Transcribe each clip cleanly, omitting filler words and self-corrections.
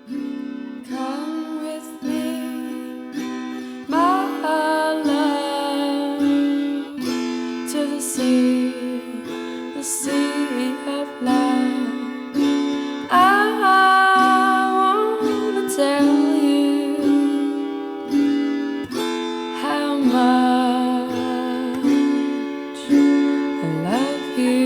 Come with me, my love, to the sea of love. I wanna tell you how much I love you.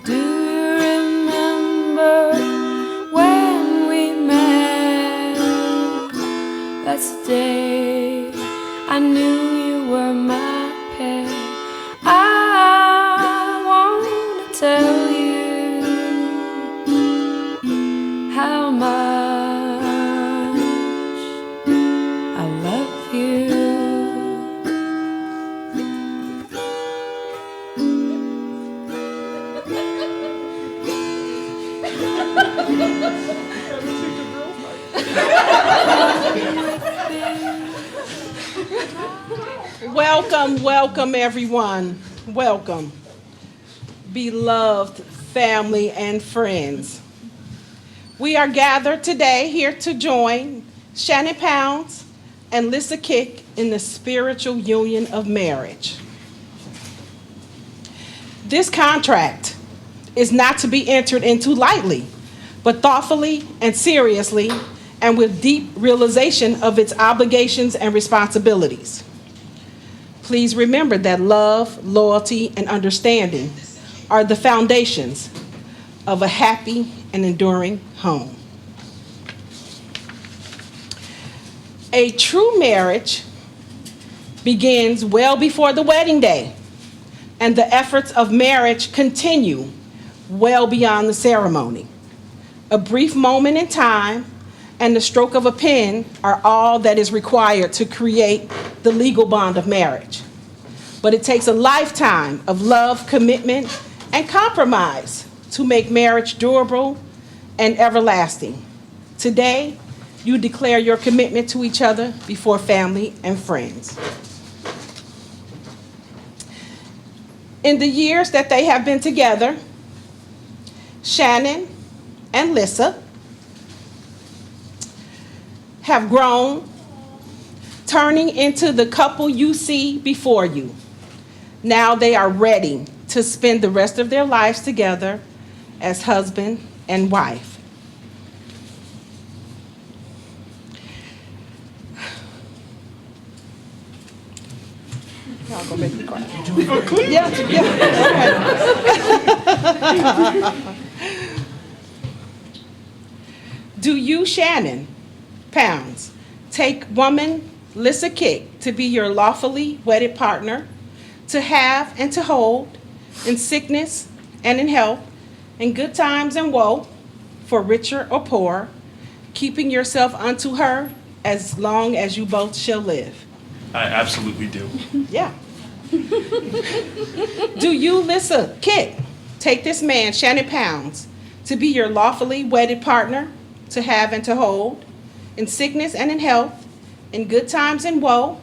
Do you remember when we met? That's the day I knew you were my pet. I wanna tell you how much I love you. Welcome everyone. Welcome, beloved family and friends. We are gathered today here to join Shannon Pounds and Lissa Kick in the spiritual union of marriage. This contract is not to be entered into lightly, but thoughtfully and seriously, and with deep realization of its obligations and responsibilities. Please remember that love, loyalty, and understanding are the foundations of a happy and enduring home. A true marriage begins well before the wedding day, and the efforts of marriage continue well beyond the ceremony. A brief moment in time and the stroke of a pen are all that is required to create the legal bond of marriage. But it takes a lifetime of love, commitment, and compromise to make marriage durable and everlasting. Today, you declare your commitment to each other before family and friends. In the years that they have been together, Shannon and Lissa have grown, turning into the couple you see before you. Now they are ready to spend the rest of their lives together as husband and wife. Y'all gonna make me cry. Yeah. Okay. Do you, Shannon Pounds, take woman Lissa Kick to be your lawfully wedded partner, to have and to hold, in sickness and in health, in good times and woe, for richer or poor, keeping yourself unto her as long as you both shall live? I absolutely do. Yeah. Do you, Lissa Kick, take this man, Shannon Pounds, to be your lawfully wedded partner, to have and to hold, in sickness and in health, in good times and woe,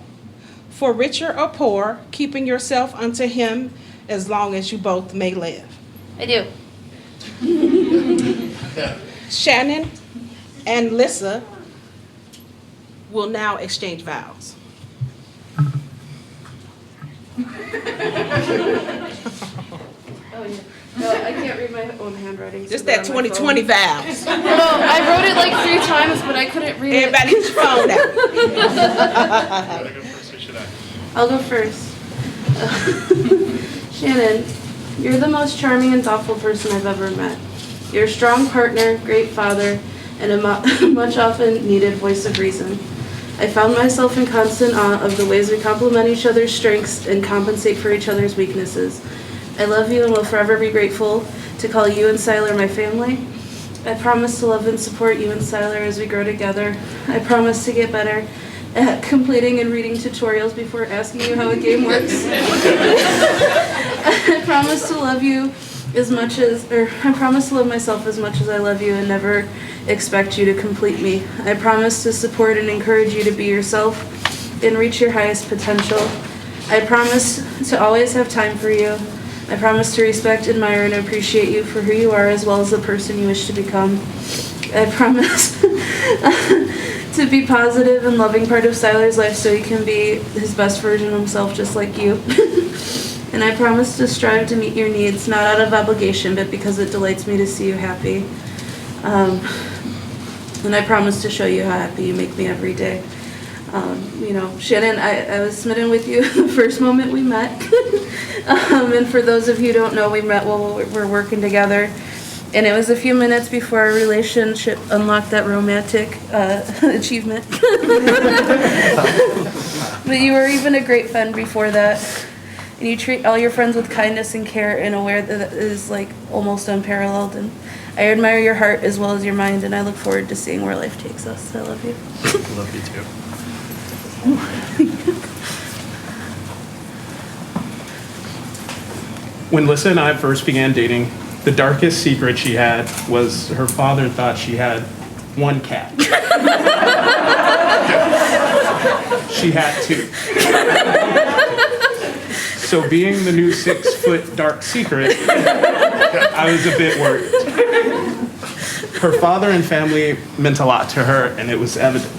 for richer or poor, keeping yourself unto him as long as you both may live? I do. Shannon and Lissa will now exchange vows. Oh, yeah. No, I can't read my own handwriting. Just that 2020 vows. No, I wrote it like 3 times, but I couldn't read Everybody it. get your phone out. Gotta go first, or should I? I'll go first. Shannon, you're the most charming and thoughtful person I've ever met. You're a strong partner, great father, and a much often needed voice of reason. I found myself in constant awe of the ways we complement each other's strengths and compensate for each other's weaknesses. I love you and will forever be grateful to call you and Siler my family. I promise to love and support you and Siler as we grow together. I promise to get better at completing and reading tutorials before asking you how a game works. I promise to love you I promise to love myself as much as I love you and never expect you to complete me. I promise to support and encourage you to be yourself and reach your highest potential. I promise to always have time for you. I promise to respect, admire, and appreciate you for who you are as well as the person you wish to become. I promise to be positive and loving part of Skylar's life so he can be his best version of himself just like you. And I promise to strive to meet your needs, not out of obligation, but because it delights me to see you happy. And I promise to show you how happy you make me every day. Shannon, I was smitten with you the first moment we met. And for those of you who don't know, we met while we're working together. And it was a few minutes before our relationship unlocked that romantic achievement. But you were even a great friend before that. And you treat all your friends with kindness and care in a way that is like almost unparalleled. And I admire your heart as well as your mind, and I look forward to seeing where life takes us. I love you. I love you too. When Lissa and I first began dating, the darkest secret she had was her father thought she had one cat. She had two. So being the new 6-foot dark secret, I was a bit worried. Her father and family meant a lot to her, and it was evident.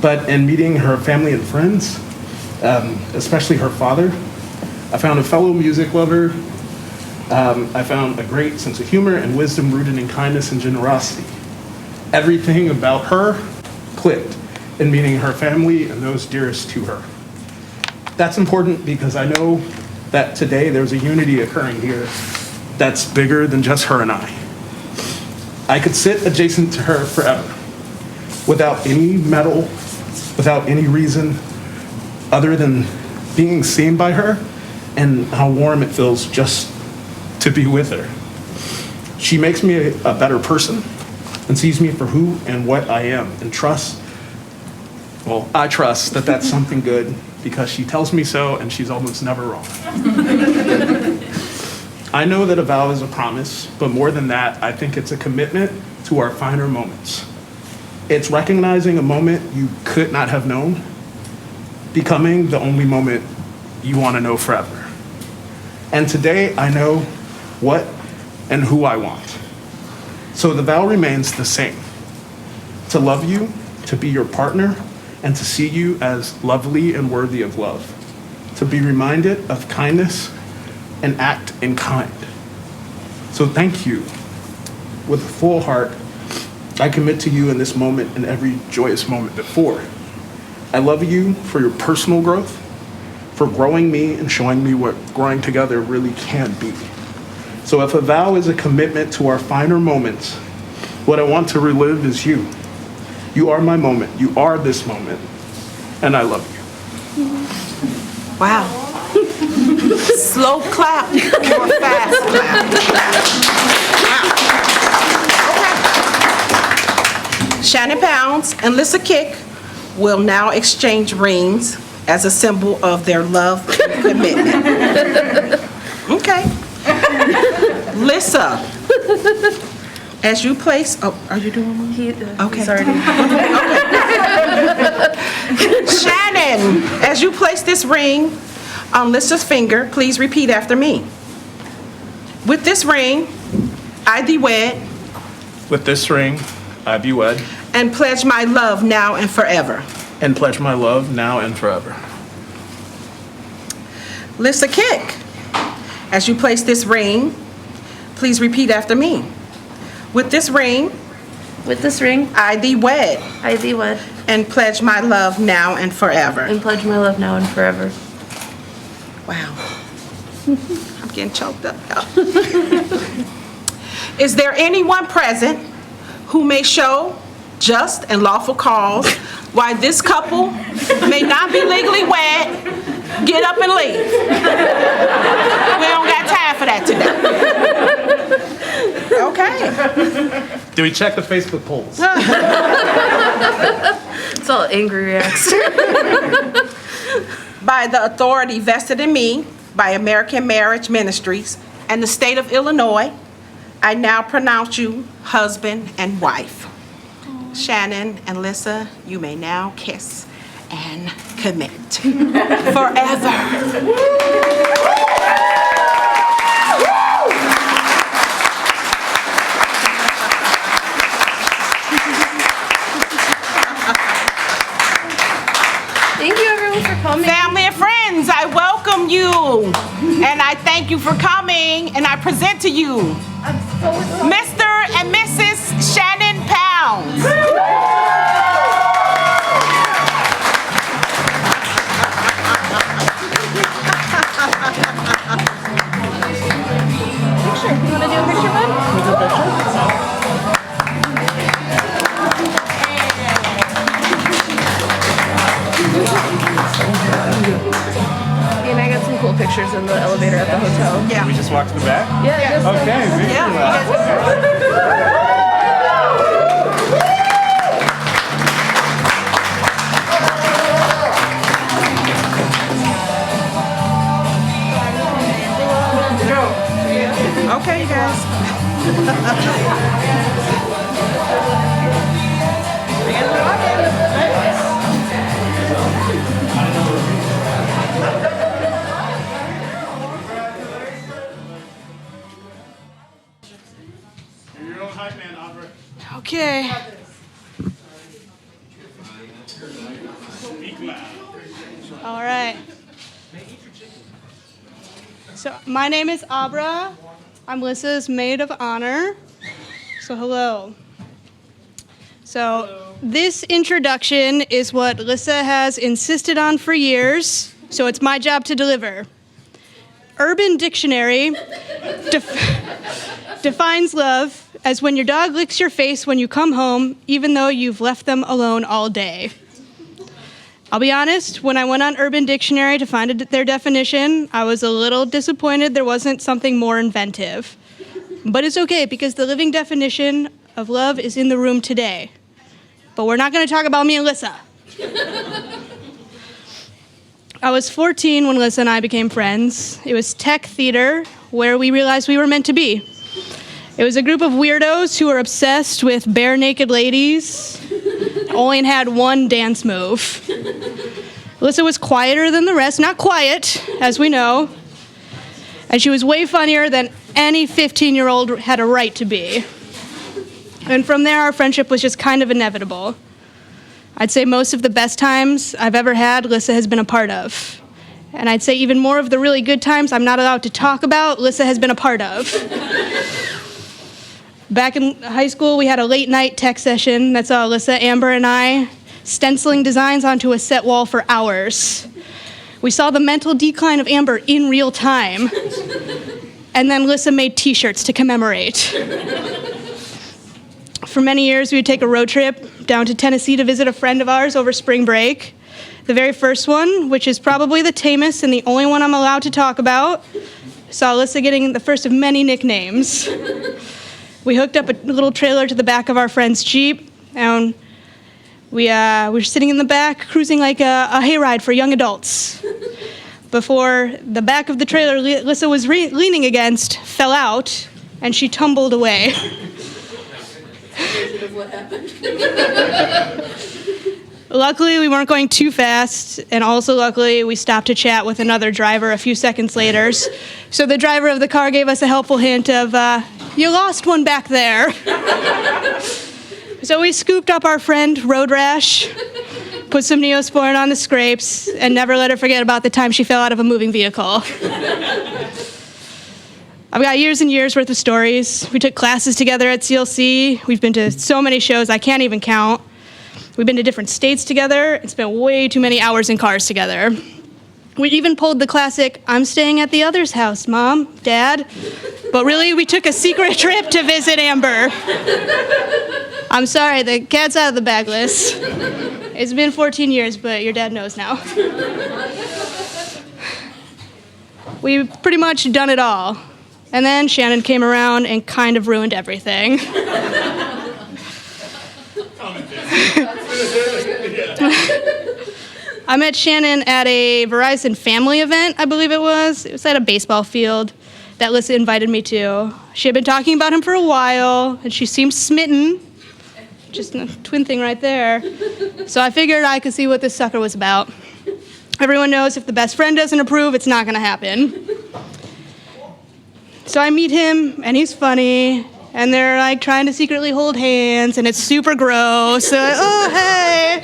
But in meeting her family and friends, especially her father, I found a fellow music lover. I found a great sense of humor and wisdom rooted in kindness and generosity. Everything about her clicked in meeting her family and those dearest to her. That's important because I know that today there's a unity occurring here that's bigger than just her and I. I could sit adjacent to her forever without any medal, without any reason other than being seen by her and how warm it feels just to be with her. She makes me a better person and sees me for who and what I am and I trust that that's something good because she tells me so and she's almost never wrong. I know that a vow is a promise, but more than that, I think it's a commitment to our finer moments. It's recognizing a moment you could not have known, becoming the only moment you want to know forever. And today I know what and who I want. So the vow remains the same: to love you, to be your partner, and to see you as lovely and worthy of love, to be reminded of kindness and act in kind. So thank you. With a full heart, I commit to you in this moment and every joyous moment before. I love you for your personal growth, for growing me and showing me what growing together really can be. So if a vow is a commitment to our finer moments, what I want to relive is you. You are my moment. You are this moment. And I love you. Wow. Slow clap or fast clap. Wow. Okay. Shannon Pounds and Lissa Kick will now exchange rings as a symbol of their love and commitment. Okay. Lissa, as you place, are you doing one? Okay. He's already. Shannon, as you place this ring on Lissa's finger, please repeat after me. With this ring, I thee wed. With this ring, I be wed. And pledge my love now and forever. And pledge my love now and forever. Lissa Kick, as you place this ring, please repeat after me. With this ring, I thee wed. I thee wed. And pledge my love now and forever. And pledge my love now and forever. Wow. I'm getting choked up, y'all. Is there anyone present who may show just and lawful cause why this couple may not be legally wed? Get up and leave. We don't got time for that today. Okay. Do we check the Facebook polls? It's all angry reacts. By the authority vested in me by American Marriage Ministries and the state of Illinois, I now pronounce you husband and wife. Shannon and Lissa, you may now kiss and commit forever. Thank you everyone for coming. Family and friends, I welcome you, and I thank you for coming, and I present to you Mr. and Mrs. Shannon Pounds. Picture. You want to do a picture, bud? And I got some cool pictures in the elevator at the hotel. Yeah. We just walk to the back? Yeah. Just Okay, very well. Okay, you guys. You're your own hype man, Aubrey. Okay. Speak loud. All right. So my name is Abra. I'm Lissa's maid of honor. So hello. So this introduction is what Lissa has insisted on for years, so it's my job to deliver. Urban Dictionary defines love as when your dog licks your face when you come home, even though you've left them alone all day. I'll be honest, when I went on Urban Dictionary to find their definition, I was a little disappointed there wasn't something more inventive. But it's okay, because the living definition of love is in the room today. But we're not going to talk about me and Lissa. I was 14 when Lissa and I became friends. It was tech theater, where we realized we were meant to be. It was a group of weirdos who were obsessed with bare naked ladies, only had one dance move. Lissa was quieter than the rest, not quiet, as we know, and she was way funnier than any 15-year-old had a right to be. And from there, our friendship was just kind of inevitable. I'd say most of the best times I've ever had, Lissa has been a part of. And I'd say even more of the really good times I'm not allowed to talk about, Lissa has been a part of. Back in high school, we had a late night tech session that saw Lissa, Amber, and I stenciling designs onto a set wall for hours. We saw the mental decline of Amber in real time. And then Lissa made t-shirts to commemorate. For many years, we would take a road trip down to Tennessee to visit a friend of ours over spring break. The very first one, which is probably the tamest and the only one I'm allowed to talk about, saw Lissa getting the first of many nicknames. We hooked up a little trailer to the back of our friend's Jeep, and we were sitting in the back, cruising like a hayride for young adults. Before the back of the trailer Lissa was leaning against fell out, and she tumbled away. What happened? Luckily, we weren't going too fast, and also luckily, we stopped to chat with another driver a few seconds later. So the driver of the car gave us a helpful hint of, you lost one back there. So we scooped up our friend, Road Rash, put some Neosporin on the scrapes, and never let her forget about the time she fell out of a moving vehicle. I've got years and years worth of stories. We took classes together at CLC. We've been to so many shows I can't even count. We've been to different states together and spent way too many hours in cars together. We even pulled the classic, I'm staying at the other's house, Mom, Dad. But really, we took a secret trip to visit Amber. I'm sorry, the cat's out of the bag, Liz. It's been 14 years, but your dad knows now. We've pretty much done it all. And then Shannon came around and kind of ruined everything. I met Shannon at a Verizon family event, I believe it was. It was at a baseball field that Lissa invited me to. She had been talking about him for a while, and she seemed smitten. Just a twin thing right there. So I figured I could see what this sucker was about. Everyone knows if the best friend doesn't approve, it's not going to happen. So I meet him, and he's funny, and they're like trying to secretly hold hands, and it's super gross. So, oh, hey.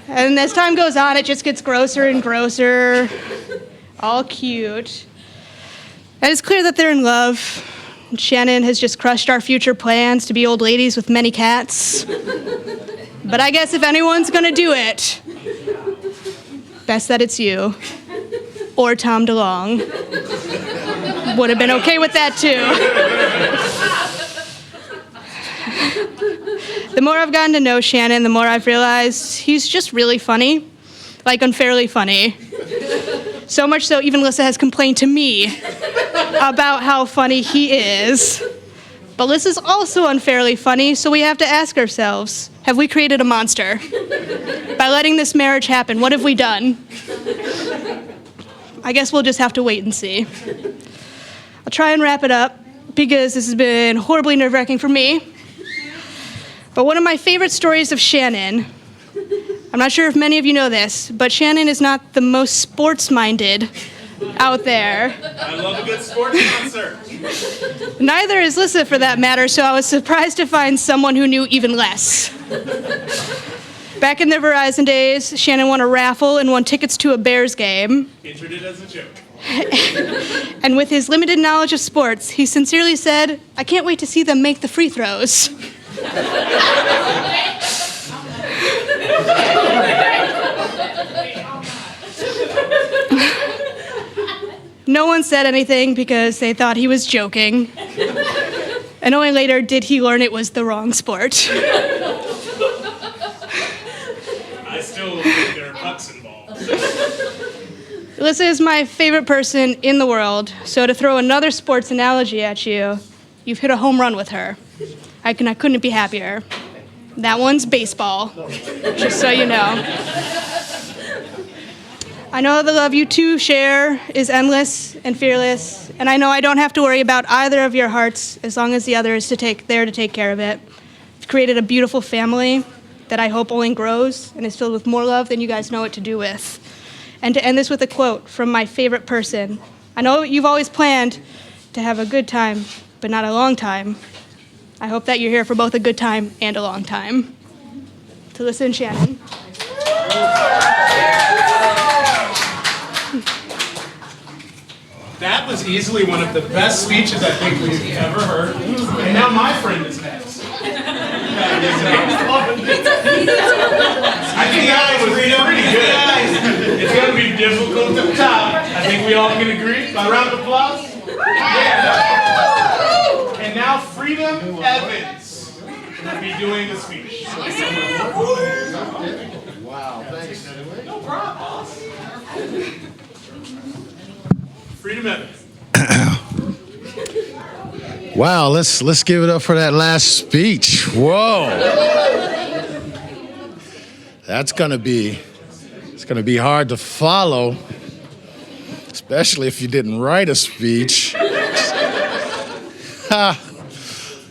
And as time goes on, it just gets grosser and grosser. All cute. And it's clear that they're in love. Shannon has just crushed our future plans to be old ladies with many cats. But I guess if anyone's gonna do it, best that it's you. Or Tom DeLonge. Would have been okay with that too. The more I've gotten to know Shannon, the more I've realized he's just really funny. Like unfairly funny. So much so even Lissa has complained to me about how funny he is. But Lissa's also unfairly funny, so we have to ask ourselves, have we created a monster? By letting this marriage happen, what have we done? I guess we'll just have to wait and see. I'll try and wrap it up, because this has been horribly nerve-wracking for me. But one of my favorite stories of Shannon, I'm not sure if many of you know this, but Shannon is not the most sports-minded out there. I love a good sports concert. Neither is Lissa, for that matter, so I was surprised to find someone who knew even less. Back in the Verizon days, Shannon won a raffle and won tickets to a Bears game. Entered it as a joke. And with his limited knowledge of sports, he sincerely said, I can't wait to see them make the free throws. No one said anything because they thought he was joking. And only later did he learn it was the wrong sport. I still think there are pucks involved. Lissa is my favorite person in the world, so to throw another sports analogy at you, you've hit a home run with her. I couldn't be happier. That one's baseball, just so you know. I know the love you two share is endless and fearless, and I know I don't have to worry about either of your hearts as long as the other is there to take care of it. You've created a beautiful family that I hope only grows and is filled with more love than you guys know what to do with. And to end this with a quote from my favorite person. I know you've always planned to have a good time, but not a long time. I hope that you're here for both a good time and a long time. To Lissa and Shannon. That was easily one of the best speeches I think we've ever heard. And now my friend is next. I think that was pretty good. It's going to be difficult at the top. I think we all can agree. A round of applause. Yeah. And now Freedom Evans will be doing the speech. Wow, thanks. No problem, boss. Freedom Evans. Wow, let's give it up for that last speech. Whoa. It's gonna be hard to follow, especially if you didn't write a speech.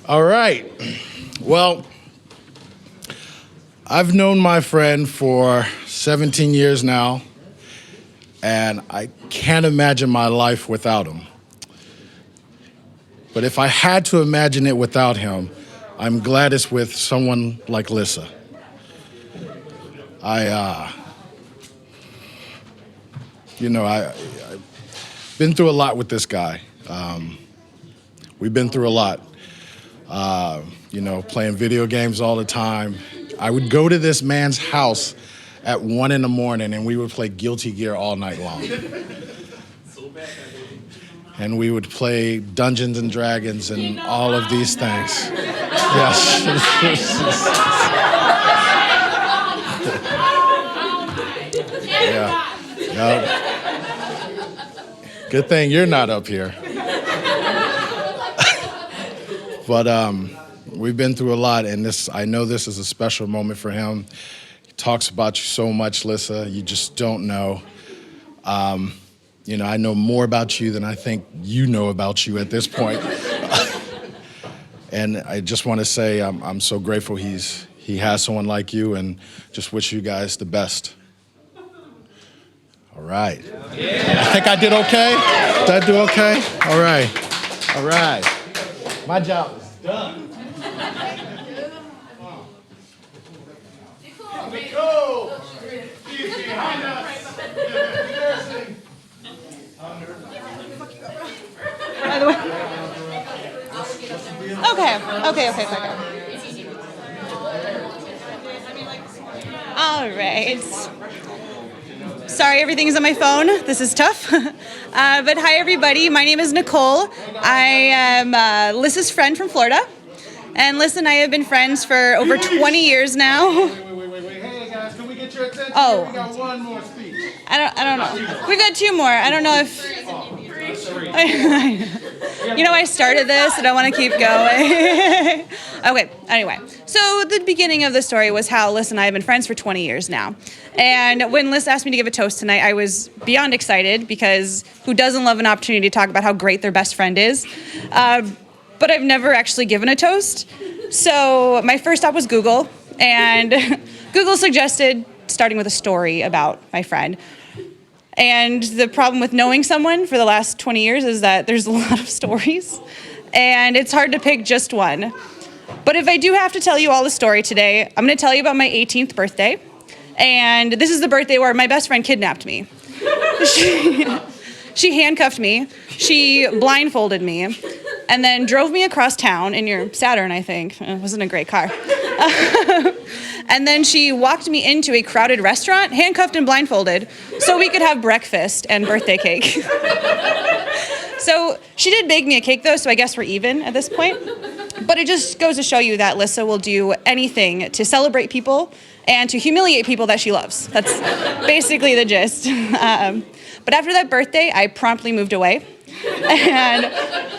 All right. Well, I've known my friend for 17 years now, and I can't imagine my life without him. But if I had to imagine it without him, I'm glad it's with someone like Lissa. I've been through a lot with this guy. We've been through a lot. Playing video games all the time. I would go to this man's house at 1 a.m. and we would play Guilty Gear all night long. And we would play Dungeons and Dragons and all of these things. Yes. Yeah. Good thing you're not up here. But we've been through a lot, and I know this is a special moment for him. He talks about you so much, Lissa. You just don't know. I know more about you than I think you know about you at this point. And I just want to say I'm so grateful he has someone like you, and just wish you guys the best. All right. I think I did okay. Did I do okay? All right. All right. My job is done. Go. She's behind us. By the way. Okay. All right. Sorry, everything's on my phone. This is tough. But hi, everybody. My name is Nicole. I am Lissa's friend from Florida. And Lissa and I have been friends for over 20 years now. Wait. Hey, guys, can we get your attention? Oh. We got one more speech. I don't know. We've got two more. I don't know if... I started this and I want to keep going. Okay, anyway. So the beginning of the story was how Liz and I have been friends for 20 years now. And when Liz asked me to give a toast tonight, I was beyond excited because who doesn't love an opportunity to talk about how great their best friend is? But I've never actually given a toast. So my first stop was Google, and Google suggested starting with a story about my friend. And the problem with knowing someone for the last 20 years is that there's a lot of stories, and it's hard to pick just one. But if I do have to tell you all the story today, I'm going to tell you about my 18th birthday. And this is the birthday where my best friend kidnapped me. She handcuffed me, she blindfolded me, and then drove me across town in your Saturn, I think. It wasn't a great car. And then she walked me into a crowded restaurant, handcuffed and blindfolded, so we could have breakfast and birthday cake. So she did bake me a cake, though, so I guess we're even at this point. But it just goes to show you that Lissa will do anything to celebrate people and to humiliate people that she loves. That's basically the gist. But after that birthday, I promptly moved away.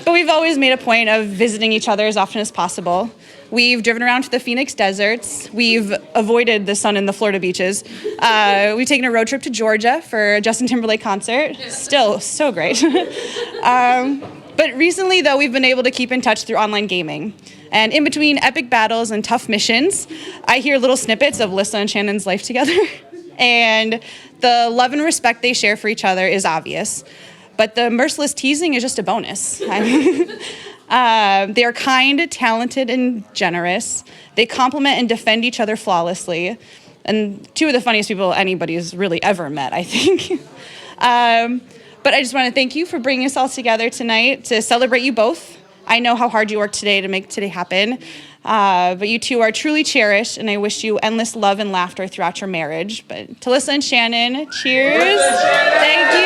But we've always made a point of visiting each other as often as possible. We've driven around to the Phoenix deserts. We've avoided the sun in the Florida beaches. We've taken a road trip to Georgia for a Justin Timberlake concert. Still so great. But recently, though, we've been able to keep in touch through online gaming. And in between epic battles and tough missions, I hear little snippets of Lissa and Shannon's life together. And the love and respect they share for each other is obvious. But the merciless teasing is just a bonus. They are kind, talented, and generous. They compliment and defend each other flawlessly. And two of the funniest people anybody's really ever met, I think. But I just want to thank you for bringing us all together tonight to celebrate you both. I know how hard you worked today to make today happen. But you two are truly cherished, and I wish you endless love and laughter throughout your marriage. But to Lissa and Shannon, cheers. Thank you.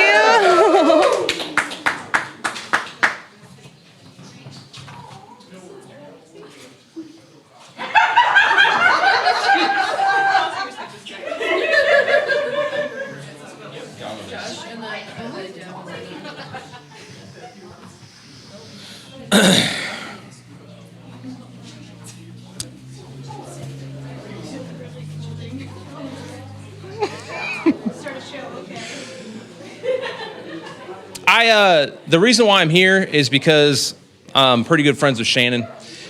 The reason why I'm here is because I'm pretty good friends with Shannon,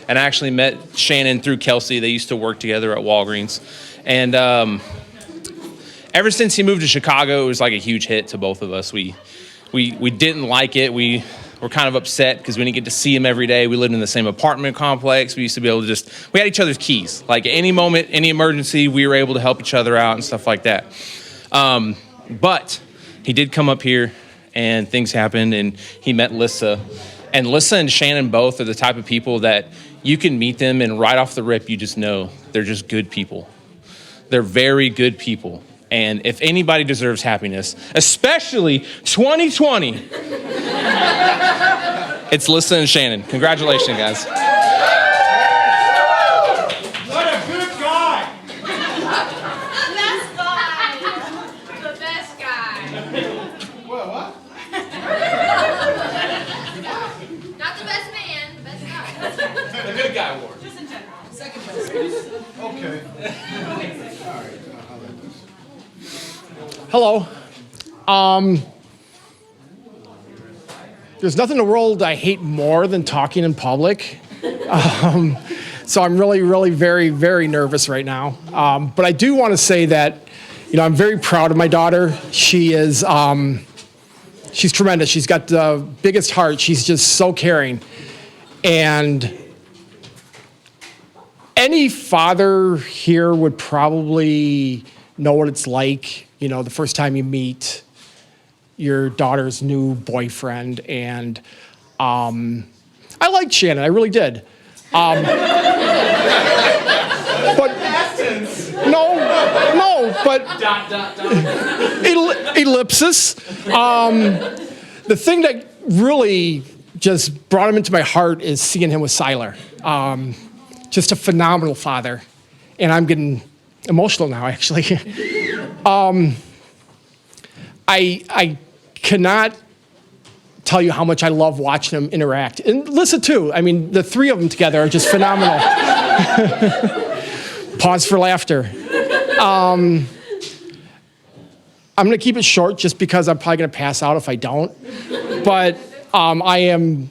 and I actually met Shannon through Kelsey. They used to work together at Walgreens, and ever since he moved to Chicago, it was like a huge hit to both of us. We didn't like it. We were kind of upset because we didn't get to see him every day. We lived in the same apartment complex. We used to be able to we had each other's keys. Like at any moment, any emergency, we were able to help each other out and stuff like that. But he did come up here, and things happened, and he met Lissa. And Lissa and Shannon both are the type of people that you can meet them, and right off the rip, you just know they're just good people. They're very good people. And if anybody deserves happiness, especially 2020, it's Lissa and Shannon. Congratulations, guys. What a good guy! Best guy. The best guy. Well, what? Not the best man, the best guy. The good guy award. Just in general. Second Okay. All right. Hello. There's nothing in the world I hate more than talking in public. So I'm really, really very, very nervous right now. But I do want to say that I'm very proud of my daughter. She is, she's tremendous. She's got the biggest heart. She's just so caring. And any father here would probably know what it's like, the first time you meet your daughter's new boyfriend. And I liked Shannon, I really did. But but ellipsis. The thing that really just brought him into my heart is seeing him with Siler. Just a phenomenal father. And I'm getting emotional now, actually. I cannot tell you how much I love watching them interact. And Lissa, too. I mean, the three of them together are just phenomenal. Pause for laughter. I'm going to keep it short just because I'm probably going to pass out if I don't. But I am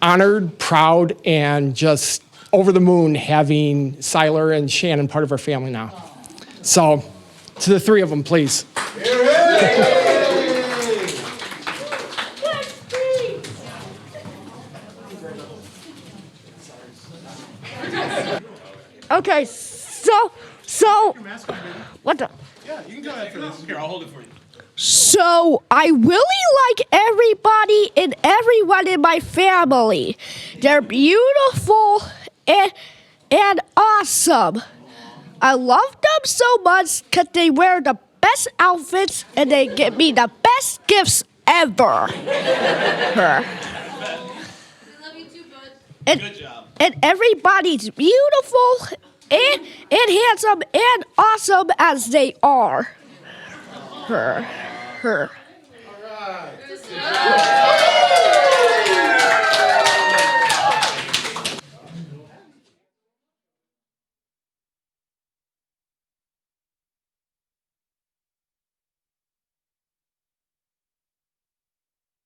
honored, proud, and just over the moon having Siler and Shannon part of our family now. So, to the three of them, please. Okay, so, what the? Yeah, you can go ahead for this. Here, I'll hold it for you. So, I really like everybody and everyone in my family. They're beautiful and awesome. I love them so much because they wear the best outfits and they give me the best gifts ever. Good job. And everybody's beautiful and handsome and awesome as they are. Her. All right.